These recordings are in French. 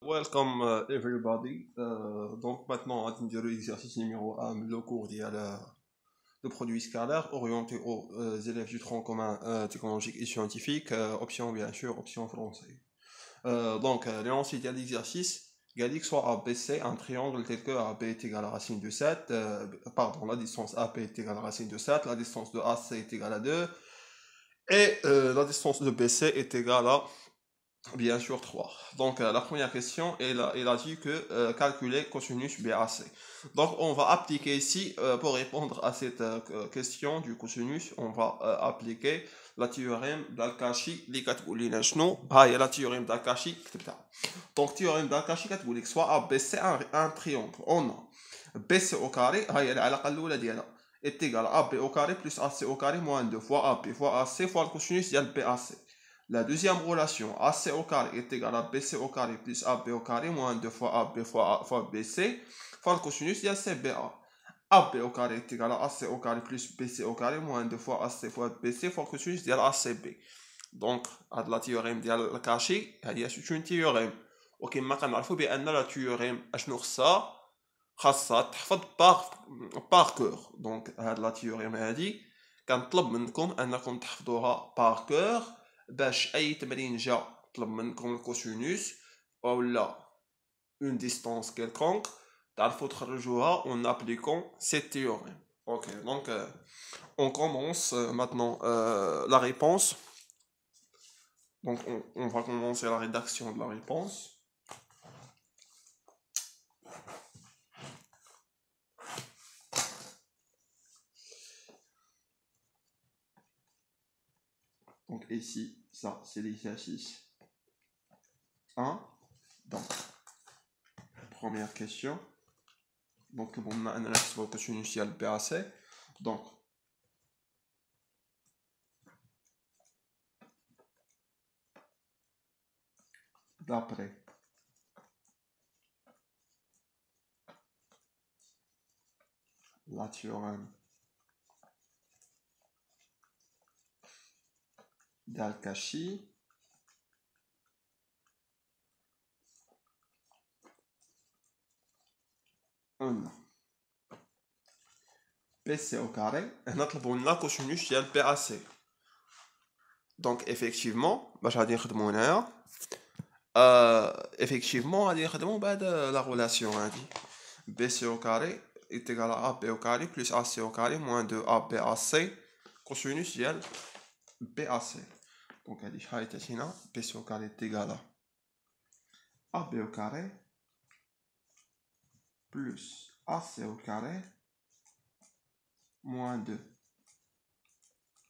Welcome everybody. Donc maintenant, on va dire l'exercice numéro 1, le cours de produits scalaires orienté aux élèves du tronc commun technologique et scientifique, option bien sûr, option français. L'énoncé de l'exercice, Galix soit ABC, un triangle tel que AB est égal à racine de 7, pardon, la distance AP est égale à racine de 7, la distance de AC est égale à 2, et la distance de BC est égale à bien sûr 3. La première question, elle a dit que calculer cosinus BAC. Donc, on va appliquer ici, pour répondre à cette question du cosinus, on va appliquer la théorème d'Al-Kashi, اللي كتقول لنا شنو ها هي la théorème d'Al-Kashi كتبتها. Donc, théorème d'Al-Kashi كتقول لك soit ABC un triangle, on a BC au carré, ها هي العلاقة الأولى ديالها est égal à AB au carré plus AC au carré moins 2 fois AB fois AC fois le cosinus ديال BAC. La deuxième relation, AC au carré est égal à BC au carré plus AB au carré moins 2 fois AB fois BC fois le cosinus de CBA. AB au carré est égal à AC au carré plus BC au carré moins 2 fois AC fois BC fois le cosinus de ACB. Donc, la théorème de Cauchy, c'est une théorème. وكما كنعرفوا بأن la théorème اشنو خاصها تحفظ par cœur. Donc, la théorème هذه كنطلب منكم انكم تحفظوها par cœur باش اي تمرين جا طلب منكم الكوسينوس ولا اون ديستانس quelconque تعرفوا تخرجوها en appliquant cette théorème. Ok, on commence maintenant la réponse. Donc on va commencer la rédaction de la réponse. Donc ici, ça c'est l'exercice 1. Donc, première question. Donc, on a un axe cosinus BAC. Donc, d'après la théorème d'Al-Kashi, on a BC au carré, et نطلبوا لنا cosinus ديال BAC. Donc effectivement, باش غادي نخدموا هنايا effectivement غادي نخدموا بعد la relation هادي BC au carré est égal à AB au carré plus AC au carré moins 2 ABAC cosinus ديال BAC. Donc هادي شحال عيطات هنا BC au carré est égal à AB au carré plus AC au carré moins 2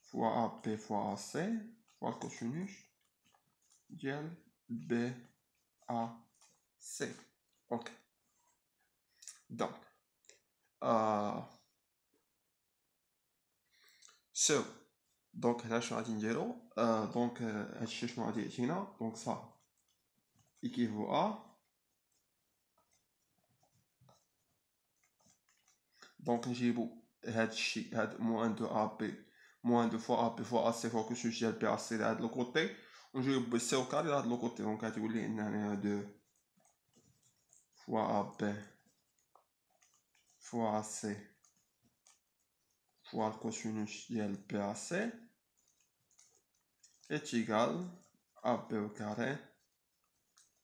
fois AB fois AC fois le cosinus ديال BAC. Ok. Donc donc là je vais dire donc هادشي شنو غادي يعطينا donc ça équivaut à donc نجيبو هادشي هاد moins 2 AB moins 2 fois AB fois AC fois cosinus ديال BAC لهاد لو كوتي ونجيبو BC au carré لهاد لو كوتي. donc غتولي لنا هنا 2 fois AB fois AC fois le cosinus ديال BAC est égal à AB au carré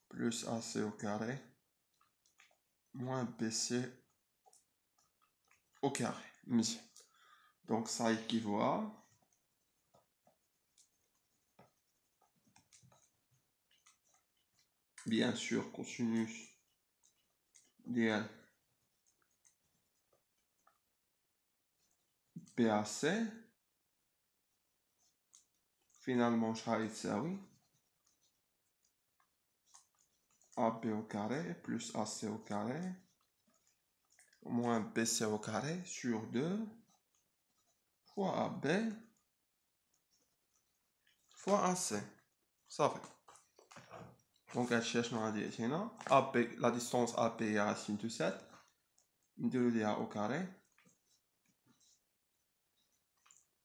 plus AC au carré moins BC au carré. Donc ça équivaut à bien sûr cosinus ديال BAC finalement شحال يتساوي AB au carré plus AC au carré moins BC au carré sur 2 fois AB fois AC. Ça fait. Donc هادشي اشنو غادي يعطينا AB la distance AB هي racine de 7 نديرو ليها au carré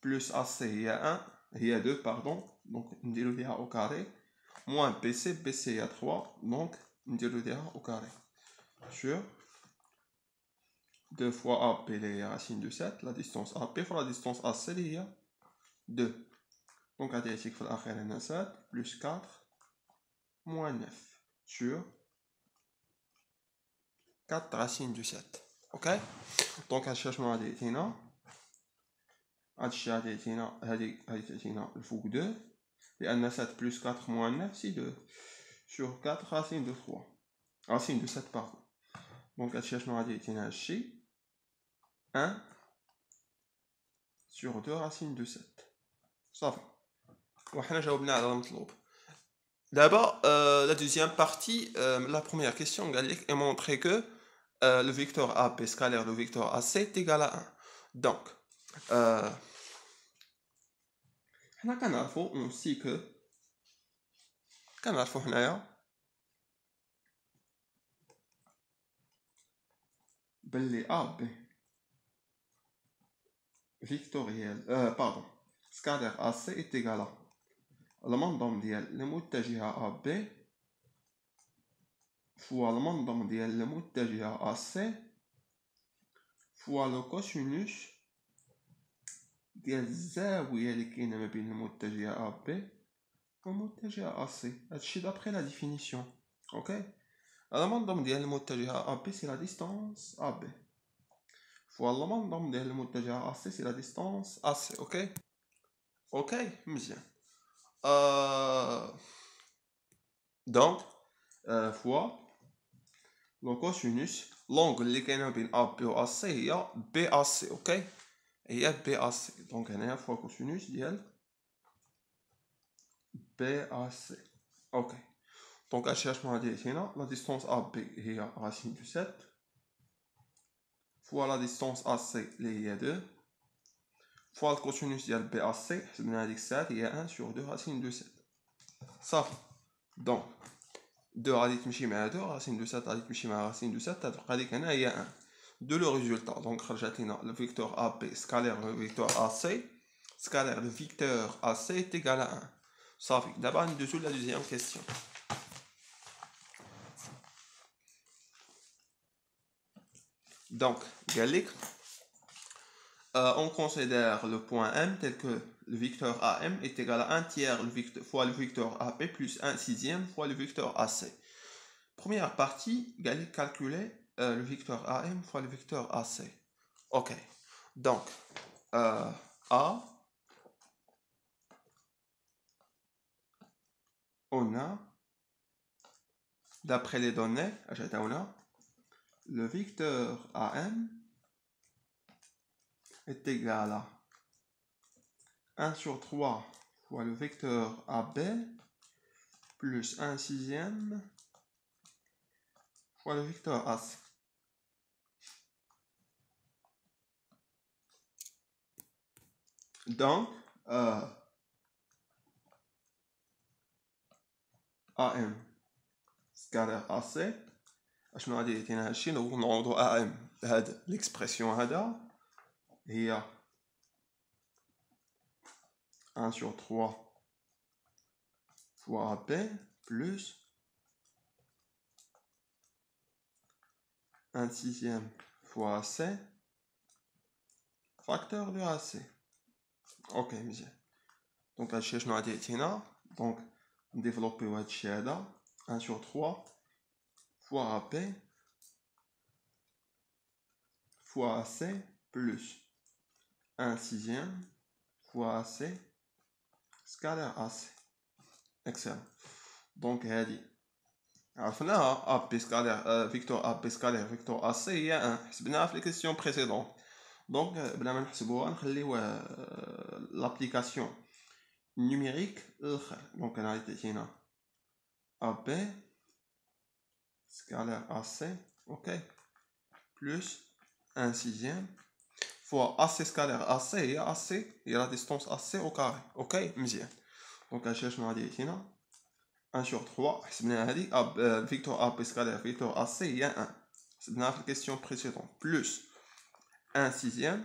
plus AC هي 1 هي 2 pardon donc نديرو ليها au carré moins BC BC هي 3 donc نديرو ديها au carré sur 2 fois AB اللي هي racine de 7 la distance AB fois la distance AC اللي هي 2 donc غادي يعطيك في الاخير هنا 7 plus 4 moins 9 sur 4 racine de 7 ok donc هادشي شنو غادي يعطينا هادشي غادي يعطينا هادي تعطينا الفوق 2 لان 7 plus 4 moins 9 c'est 2 sur 4 racine de 3 racine de 7 pardon donc هادشي شنو غادي يعطينا هادشي 1 sur 2 racine de 7 صافي وحنا جاوبنا على المطلوب دابا la deuxième partie la première question قال لك est montré que le vecteur AB scalaire le vecteur AC est égal à 1 donc حنا كنعرفو on sait que كنعرفو حنايا باللي AB vectoriel pardon scalaire AC est égal à المنظم ديال المتجهة AB fois المنظم ديال المتجهة AC fois le cosinus ديال الزاوية اللي كاينة ما بين المتجهة AB والمتجهة AC هادشي d'après la définition ok المنظم ديال المتجهة AB c'est la distance AB fois المنظم ديال المتجهة AC c'est la distance AC ok ok مزيان donc fois le cosinus l'angle اللي كاينه بين AB و AC هي BAC اوكي هي BAC دونك هنايا فوا كوسينوس ديال BAC اوكي دونك هادشي شنو غادي يعطينا لا ديستونس AB هي راسين دو 7 فوا لا ديستونس AC اللي هي 2 فوا الكوسينوس ديال BAC حسبنا هذيك الساعات هي 1 sur 2 راسين دو 7 صافي دونك 2 غادي تمشي مع 2 راسين دو 7 غادي تمشي مع راسين دو 7 تبقى ليك هنا هي 1 de le résultat donc خرجت لنا le vecteur AB scalaire le vecteur AC scalaire le vecteur AC est égal à 1 صافي دابا ندوزو la deuxième question donc قال لك on considère le point M tel que le vecteur AM est égal à 1 tiers fois le vecteur AP plus 1 sixième fois le vecteur AC. Première partie, calculer le vecteur AM fois le vecteur AC. Ok, donc A, on a, d'après les données, le vecteur AM est égal à 1 sur 3 fois le vecteur AB plus 1 sixième fois le vecteur AC. Donc, AM scalaire AC شنو غادي يعطينا هادشي نعوضو AM بهاد ليكسبرسيون هذا هي 1 sur 3 fois AB plus 1 sixième fois AC facteur de AC. Ok, مزيان دونك هادشي شنو غادي يعطينا دونك نديفلوبيو هادشي هذا 1 sur 3 fois AP fois AC plus 1 sixième fois AC scalaire AC. Excellent. Donc هادي عرفناها AB scalaire vecteur AB scalaire vecteur AC هي 1 حسبناها في الكيسيون بريسيدونت دونك بلا ما نحسبوها نخليو لابليكاسيون numérique الاخر دونك انا غادي تعطينا AB scalaire AC ok plus 1 sixième fois AC scalaire AC هي AC هي la distance AC au carré ok مزيان دونك هادشي شنو غادي يعطينا 1 sur 3 حسبناها هادي vecteur AB scalaire vecteur AC هي 1 حسبناها في الكيسيون بريسيدونت plus 1 sixième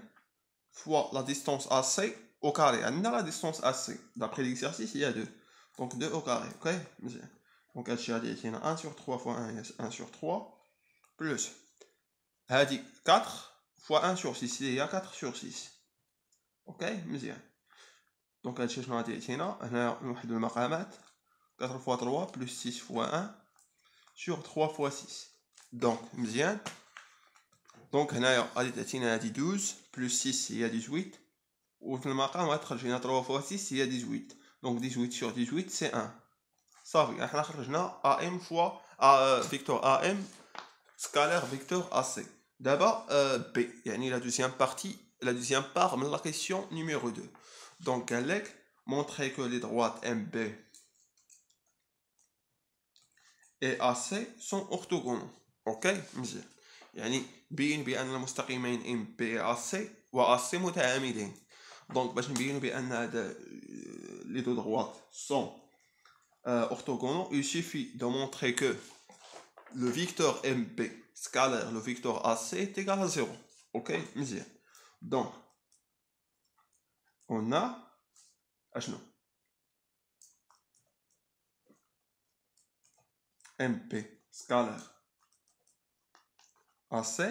fois la distance AC au carré. On a la distance AC. D'après l'exercice, il y a 2. Donc 2 au carré. Ok. Donc هادشي غادي يعطينا 1 sur 3 fois 1 1 sur 3 plus هادي 4 fois 1 sur 6 اللي هي 4 sur 6. اوكي مزيان. دونك هادشي شنو غادي يعطينا هنا نوحدو المقامات 4 fois 3 plus 6 fois 1 sur 3 fois 6. دونك مزيان. دونك هنايا غادي تعطينا هادي 12 plus 6 هي 18 وفي المقام غتخرج لنا 3 fois 6 هي 18. دونك 18 sur 18 سي 1. صافي احنا خرجنا ام فوا فيكتور ام سكالير فيكتور AC. دابا بي يعني لا دوزيام بارتي la deuxième part de la question numéro 2. Donc, Galec montrer que les droites MB et AC sont orthogonaux. Ok? يعني بين بأن المستقيمين MB et AC وAC متعامدين. Donc, باش نبينوا بأن هذا les deux droites sont orthogonaux, il suffit de montrer que le vecteur MB scalaire le vecteur AC est égal à 0. Ok? مزيان. Donc, on a اشنو MP scalaire AC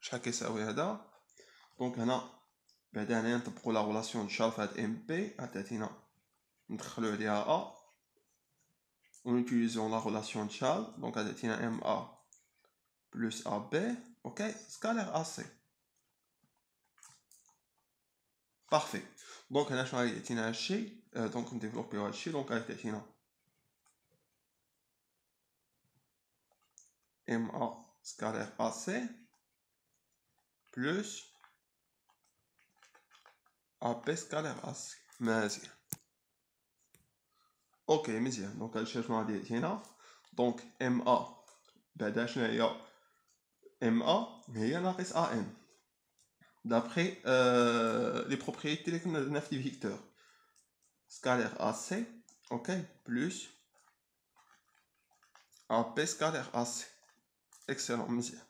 شحال كيساوي هذا. دونك هنا بعدا هنايا نطبقوا لا غولاسيون تشارل في هاد MP عطاتينا ندخلو عليها A ونوتيليزيون لا غولاسيون تشارل. دونك عطاتينا MA plus AB ok scalaire AC. Parfait. Donc هنا شنو غادي يعطينا هادشي دونك نديفلوبيو هادشي. دونك غادي تعطينا MA scalaire AC plus AP scalaire AC. مزيان. اوكي مزيان. دونك هادشي شنو غادي يعطينا. دونك MA بعدا شنو هي MA هي ناقص AM d'après les propriétés اللي كنا درنا في الفيكتور scalaire AC ok plus AP scalaire AC. excellent مزيان.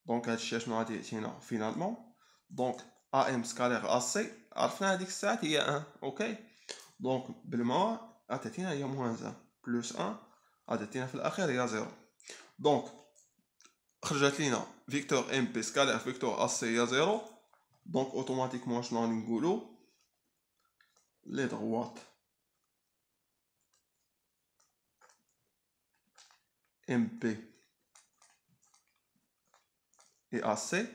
دونك هادشي شنو غادي يعطينا فينالمون. دونك AM scalaire AC عرفنا هذيك الساعات هي 1 اوكي. دونك بالماء عطاتينا هي موان 1 بلس 1 عطاتينا في الاخير هي 0. دونك خرجت لينا فيكتور ام بي سكالير فيكتور AC هي 0. دونك اوتوماتيكمون شنو غادي نقولو لي droites MP et AC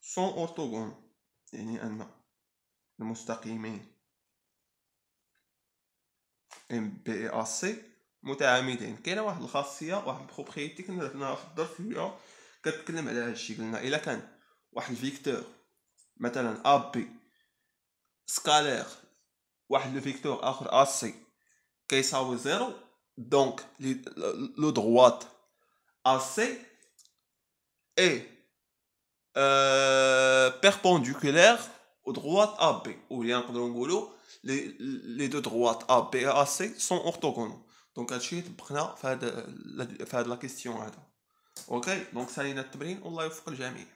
sont orthogonaux. يعني أن المستقيمين MB et AC متعامدين. كاينه واحد الخاصيه واحد البروبريتي كنا درناها في الدرس هي كتكلم على هادشي. قلنا الا كان واحد الفيكتور مثلا AB سكالير واحد لو فيكتور اخر AC كيساوي 0 دونك لو droite AC est perpendiculaire aux droites AB. Ou bien نقدروا نقولوا les deux droites AB et AC sont orthogonaux. دونك هادشي طبقنا في هاد لا كيسيون هذا. اوكي دونك سالينا التمرين والله يوفق الجميع.